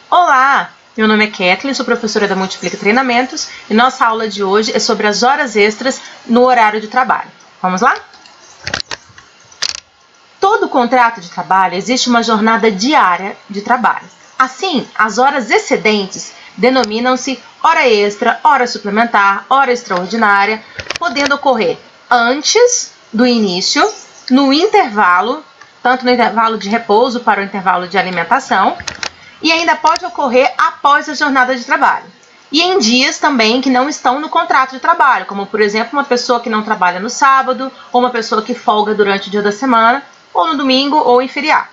Olá, meu nome é Kathleen, sou professora da Multiplica Treinamentos e nossa aula de hoje é sobre as horas extras no horário de trabalho. Vamos lá? Todo contrato de trabalho existe uma jornada diária de trabalho. Assim, as horas excedentes denominam-se hora extra, hora suplementar, hora extraordinária, podendo ocorrer antes do início, no intervalo, tanto no intervalo de repouso para o intervalo de alimentação, e ainda pode ocorrer após a jornada de trabalho. E em dias também que não estão no contrato de trabalho, como por exemplo uma pessoa que não trabalha no sábado, ou uma pessoa que folga durante o dia da semana, ou no domingo ou em feriado.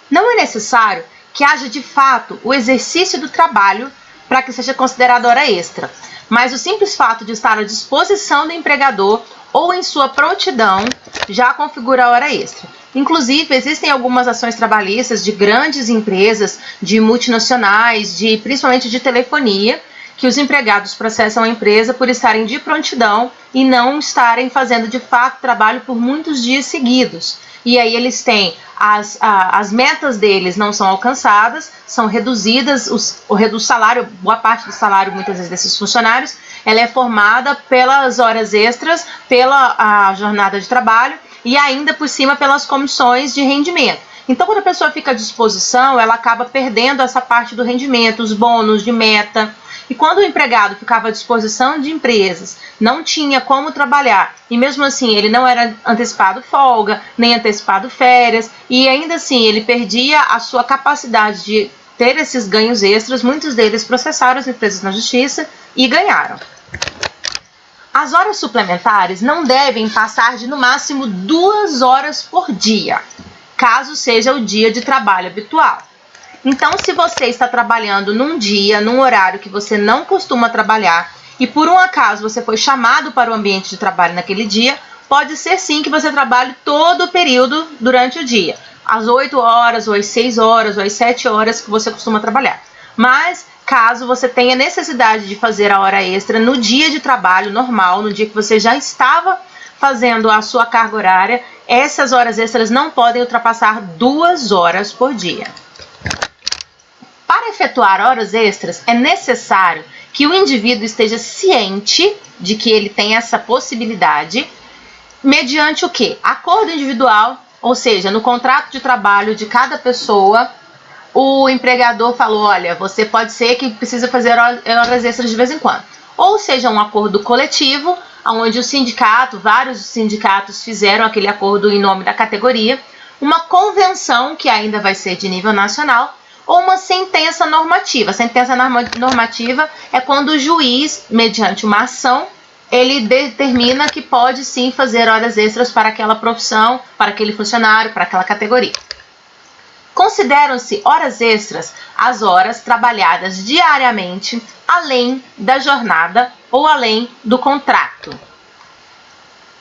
Não é necessário que haja de fato o exercício do trabalho para que seja considerado hora extra, mas o simples fato de estar à disposição do empregador ou em sua prontidão já configura a hora extra. Inclusive, existem algumas ações trabalhistas de grandes empresas, de multinacionais, principalmente de telefonia, que os empregados processam a empresa por estarem de prontidão e não estarem fazendo de fato trabalho por muitos dias seguidos. E aí eles têm, as metas deles não são alcançadas, são reduzidas, o salário, boa parte do salário muitas vezes desses funcionários, ela é formada pelas horas extras, pela jornada de trabalho e ainda por cima pelas comissões de rendimento. Então, quando a pessoa fica à disposição, ela acaba perdendo essa parte do rendimento, os bônus de meta. E quando o empregado ficava à disposição de empresas, não tinha como trabalhar, e mesmo assim ele não era antecipado folga, nem antecipado férias, e ainda assim ele perdia a sua capacidade de ter esses ganhos extras, muitos deles processaram as empresas na justiça e ganharam. As horas suplementares não devem passar de no máximo 2 horas por dia, caso seja o dia de trabalho habitual. Então, se você está trabalhando num dia, num horário que você não costuma trabalhar e por um acaso você foi chamado para o ambiente de trabalho naquele dia, pode ser sim que você trabalhe todo o período durante o dia, às 8 horas, ou às 6 horas, ou às 7 horas que você costuma trabalhar. Mas, caso você tenha necessidade de fazer a hora extra no dia de trabalho normal, no dia que você já estava fazendo a sua carga horária, essas horas extras não podem ultrapassar 2 horas por dia. Para efetuar horas extras, é necessário que o indivíduo esteja ciente de que ele tem essa possibilidade, mediante o quê? Acordo individual, ou seja, no contrato de trabalho de cada pessoa, o empregador falou, olha, você pode ser que precisa fazer horas extras de vez em quando. Ou seja, um acordo coletivo, onde o sindicato, vários sindicatos fizeram aquele acordo em nome da categoria, uma convenção que ainda vai ser de nível nacional, ou uma sentença normativa. A sentença normativa é quando o juiz, mediante uma ação, ele determina que pode sim fazer horas extras para aquela profissão, para aquele funcionário, para aquela categoria. Consideram-se horas extras as horas trabalhadas diariamente, além da jornada ou além do contrato.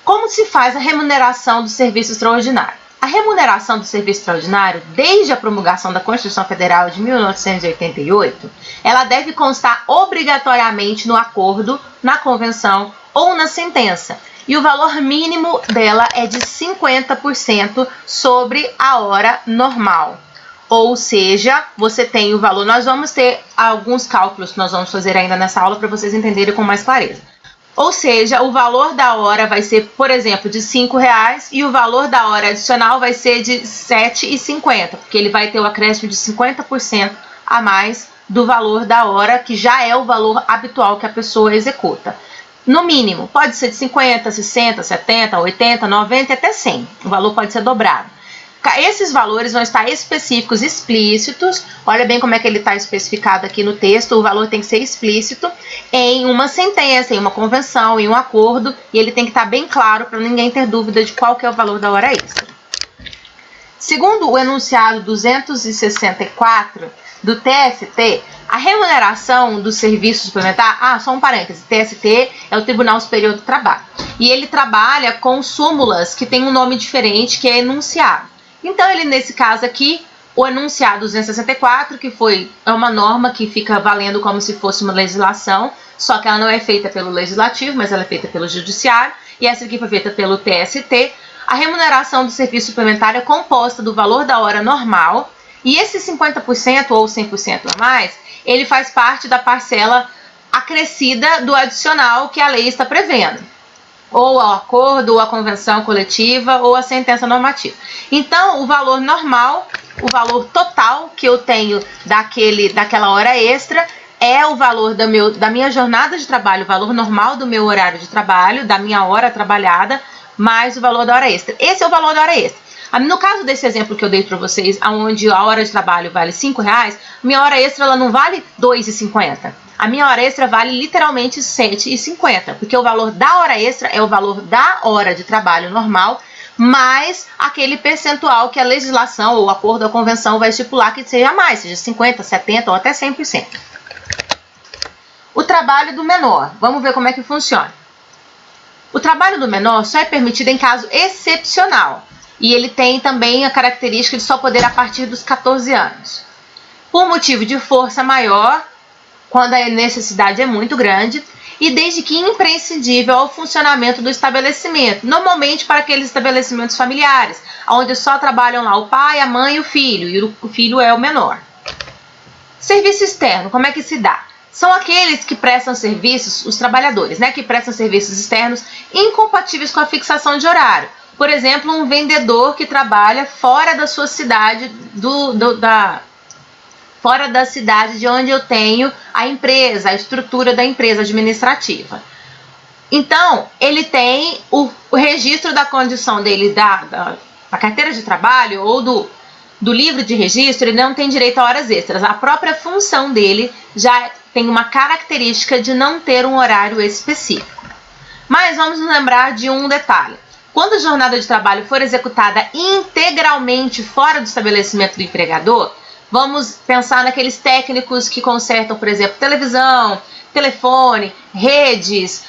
Como se faz a remuneração do serviço extraordinário? A remuneração do serviço extraordinário, desde a promulgação da Constituição Federal de 1988, ela deve constar obrigatoriamente no acordo, na convenção ou na sentença. E o valor mínimo dela é de 50% sobre a hora normal. Ou seja, você tem o valor, nós vamos ter alguns cálculos que nós vamos fazer ainda nessa aula para vocês entenderem com mais clareza. Ou seja, o valor da hora vai ser, por exemplo, de R$5 e o valor da hora adicional vai ser de R$ 7,50, porque ele vai ter o acréscimo de 50% a mais do valor da hora, que já é o valor habitual que a pessoa executa. No mínimo, pode ser de 50, 60, 70, 80, 90 e até 100. O valor pode ser dobrado. Esses valores vão estar específicos, explícitos. Olha bem como é que ele está especificado aqui no texto. O valor tem que ser explícito em uma sentença, em uma convenção, em um acordo. E ele tem que estar bem claro para ninguém ter dúvida de qual que é o valor da hora extra. Segundo o enunciado 264 do TST, a remuneração do serviço suplementar, só um parêntese, TST é o Tribunal Superior do Trabalho. E ele trabalha com súmulas que tem um nome diferente, que é enunciado. Então, ele, nesse caso aqui, o enunciado 264, que é uma norma que fica valendo como se fosse uma legislação, só que ela não é feita pelo Legislativo, mas ela é feita pelo Judiciário, e essa aqui foi feita pelo TST. A remuneração do serviço suplementar é composta do valor da hora normal E esse 50% ou 100% a mais, ele faz parte da parcela acrescida do adicional que a lei está prevendo, ou ao acordo, ou a convenção coletiva, ou a sentença normativa. Então, o valor normal, o valor total que eu tenho daquela hora extra, é o valor da minha jornada de trabalho, o valor normal do meu horário de trabalho, da minha hora trabalhada, mais o valor da hora extra. Esse é o valor da hora extra. No caso desse exemplo que eu dei para vocês, onde a hora de trabalho vale R$5, minha hora extra ela não vale R$2,50. A minha hora extra vale literalmente R$7,50, porque o valor da hora extra é o valor da hora de trabalho normal, mais aquele percentual que a legislação ou o acordo ou a convenção vai estipular que seja mais, seja 50%, 70% ou até 100%. O trabalho do menor. Vamos ver como é que funciona. O trabalho do menor só é permitido em caso excepcional. E ele tem também a característica de só poder a partir dos 14 anos. Por motivo de força maior, quando a necessidade é muito grande, e desde que imprescindível ao funcionamento do estabelecimento, normalmente para aqueles estabelecimentos familiares, onde só trabalham lá o pai, a mãe e o filho, e o filho é o menor. Serviço externo, como é que se dá? São aqueles que prestam serviços, os trabalhadores, né, que prestam serviços externos incompatíveis com a fixação de horário. Por exemplo, um vendedor que trabalha fora da sua cidade, fora da cidade de onde eu tenho a empresa, a estrutura da empresa administrativa. Então, ele tem o registro da condição dele da carteira de trabalho ou do livro de registro, ele não tem direito a horas extras. A própria função dele já tem uma característica de não ter um horário específico. Mas vamos nos lembrar de um detalhe. Quando a jornada de trabalho for executada integralmente fora do estabelecimento do empregador, vamos pensar naqueles técnicos que consertam, por exemplo, televisão, telefone, redes,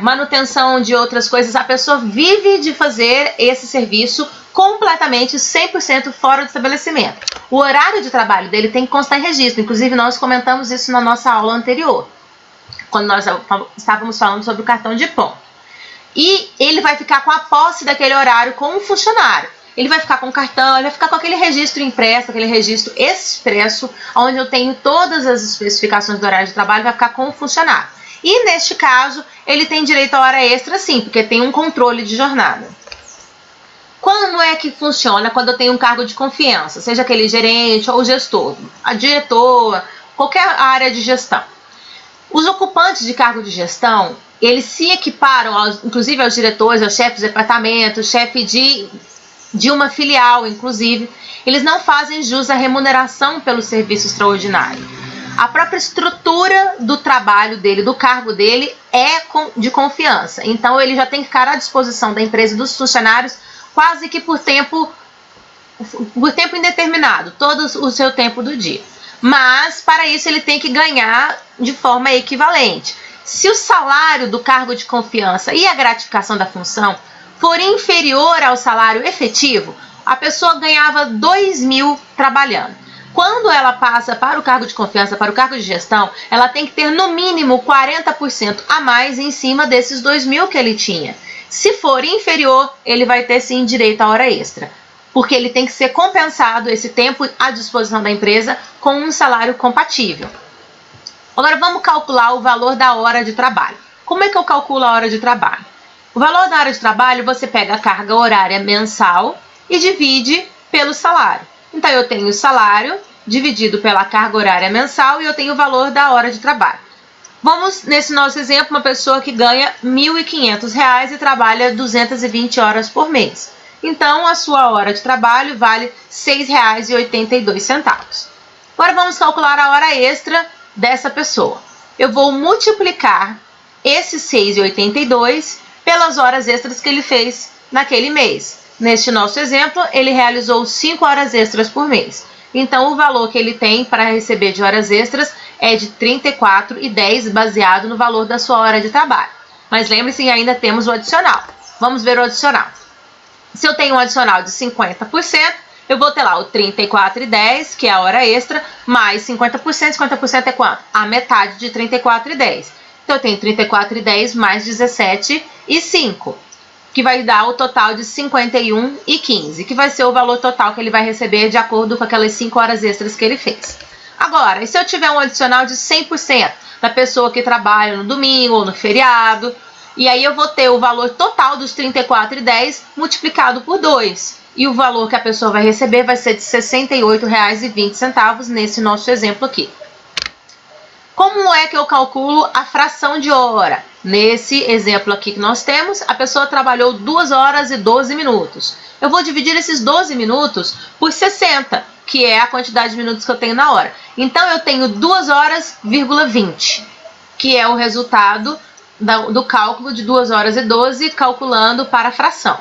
manutenção de outras coisas. A pessoa vive de fazer esse serviço completamente 100% fora do estabelecimento. O horário de trabalho dele tem que constar em registro. Inclusive, nós comentamos isso na nossa aula anterior, quando nós estávamos falando sobre o cartão de ponto. E ele vai ficar com a posse daquele horário com um funcionário. Ele vai ficar com o cartão, ele vai ficar com aquele registro impresso, aquele registro expresso, onde eu tenho todas as especificações do horário de trabalho, vai ficar com o funcionário. E neste caso, ele tem direito a hora extra sim, porque tem um controle de jornada. Quando é que funciona? Quando eu tenho um cargo de confiança, seja aquele gerente ou gestor, a diretor, qualquer área de gestão. Os ocupantes de cargo de gestão, eles se equiparam, inclusive aos diretores, aos chefes de departamento, chefe de uma filial, inclusive, eles não fazem jus à remuneração pelo serviço extraordinário. A própria estrutura do trabalho dele, do cargo dele, é de confiança. Então, ele já tem que ficar à disposição da empresa e dos funcionários quase que por tempo indeterminado, todo o seu tempo do dia. Mas, para isso, ele tem que ganhar de forma equivalente. Se o salário do cargo de confiança e a gratificação da função for inferior ao salário efetivo, a pessoa ganhava 2.000 trabalhando. Quando ela passa para o cargo de confiança, para o cargo de gestão, ela tem que ter no mínimo 40% a mais em cima desses 2.000 que ele tinha. Se for inferior, ele vai ter sim direito à hora extra, porque ele tem que ser compensado esse tempo à disposição da empresa com um salário compatível. Agora vamos calcular o valor da hora de trabalho. Como é que eu calculo a hora de trabalho? O valor da hora de trabalho, você pega a carga horária mensal e divide pelo salário. Então, eu tenho o salário dividido pela carga horária mensal e eu tenho o valor da hora de trabalho. Vamos, nesse nosso exemplo, uma pessoa que ganha R$ 1.500 e trabalha 220 horas por mês. Então, a sua hora de trabalho vale R$ 6,82. Agora, vamos calcular a hora extra dessa pessoa. Eu vou multiplicar esse 6,82 pelas horas extras que ele fez naquele mês. Neste nosso exemplo, ele realizou 5 horas extras por mês. Então, o valor que ele tem para receber de horas extras é de R$ 34,10, baseado no valor da sua hora de trabalho. Mas lembre-se que ainda temos o adicional. Vamos ver o adicional. Se eu tenho um adicional de 50%, eu vou ter lá o R$ 34,10, que é a hora extra, mais 50%. 50% é quanto? A metade de R$ 34,10. Então, eu tenho R$ 34,10 mais 17,05. que vai dar o total de R$ 51,15, que vai ser o valor total que ele vai receber de acordo com aquelas 5 horas extras que ele fez. Agora, e se eu tiver um adicional de 100% da pessoa que trabalha no domingo ou no feriado, e aí eu vou ter o valor total dos R$ 34,10 multiplicado por 2. E o valor que a pessoa vai receber vai ser de R$ 68,20 nesse nosso exemplo aqui. Como é que eu calculo a fração de hora? Nesse exemplo aqui que nós temos, a pessoa trabalhou 2 horas e 12 minutos. Eu vou dividir esses 12 minutos por 60, que é a quantidade de minutos que eu tenho na hora. Então, eu tenho 2 horas,20, que é o resultado do cálculo de 2 horas e 12, calculando para a fração.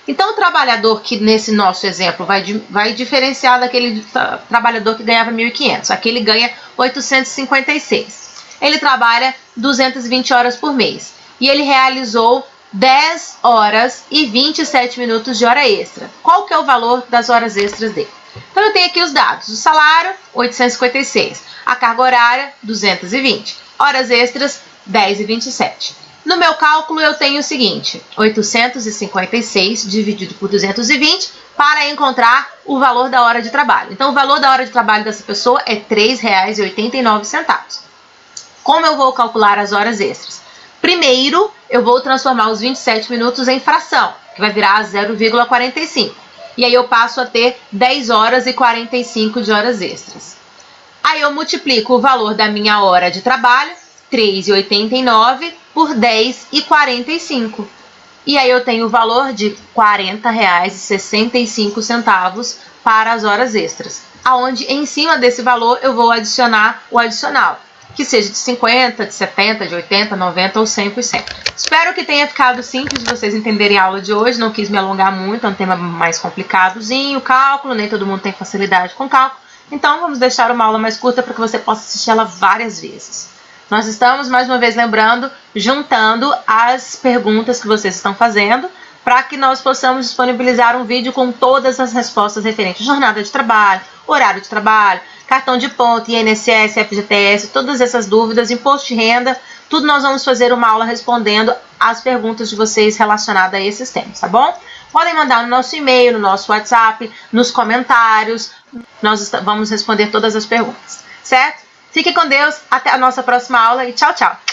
Então, o trabalhador que nesse nosso exemplo vai diferenciar daquele trabalhador que ganhava 1.500. Aqui ele ganha 856. Ele trabalha 220 horas por mês. E ele realizou 10 horas e 27 minutos de hora extra. Qual que é o valor das horas extras dele? Então, eu tenho aqui os dados. O salário, 856. A carga horária, 220. Horas extras, 10,27. No meu cálculo, eu tenho o seguinte, 856 dividido por 220 para encontrar o valor da hora de trabalho. Então, o valor da hora de trabalho dessa pessoa é R$ 3,89. Como eu vou calcular as horas extras? Primeiro, eu vou transformar os 27 minutos em fração, que vai virar 0,45. E aí eu passo a ter 10 horas e 45 de horas extras. Aí eu multiplico o valor da minha hora de trabalho, 3,89 por 10,45. E aí eu tenho o valor de R$ 40,65 para as horas extras. Aonde em cima desse valor eu vou adicionar o adicional, que seja de 50, de 70, de 80, 90 ou 100%. Espero que tenha ficado simples de vocês entenderem a aula de hoje. Não quis me alongar muito, é um tema mais complicadozinho, cálculo, nem todo mundo tem facilidade com cálculo. Então vamos deixar uma aula mais curta para que você possa assistir ela várias vezes. Nós estamos, mais uma vez, lembrando, juntando as perguntas que vocês estão fazendo para que nós possamos disponibilizar um vídeo com todas as respostas referentes à jornada de trabalho, horário de trabalho, cartão de ponto, INSS, FGTS, todas essas dúvidas, imposto de renda, tudo nós vamos fazer uma aula respondendo as perguntas de vocês relacionadas a esses temas, tá bom? Podem mandar no nosso e-mail, no nosso WhatsApp, nos comentários, nós vamos responder todas as perguntas, certo? Fique com Deus, até a nossa próxima aula e tchau, tchau!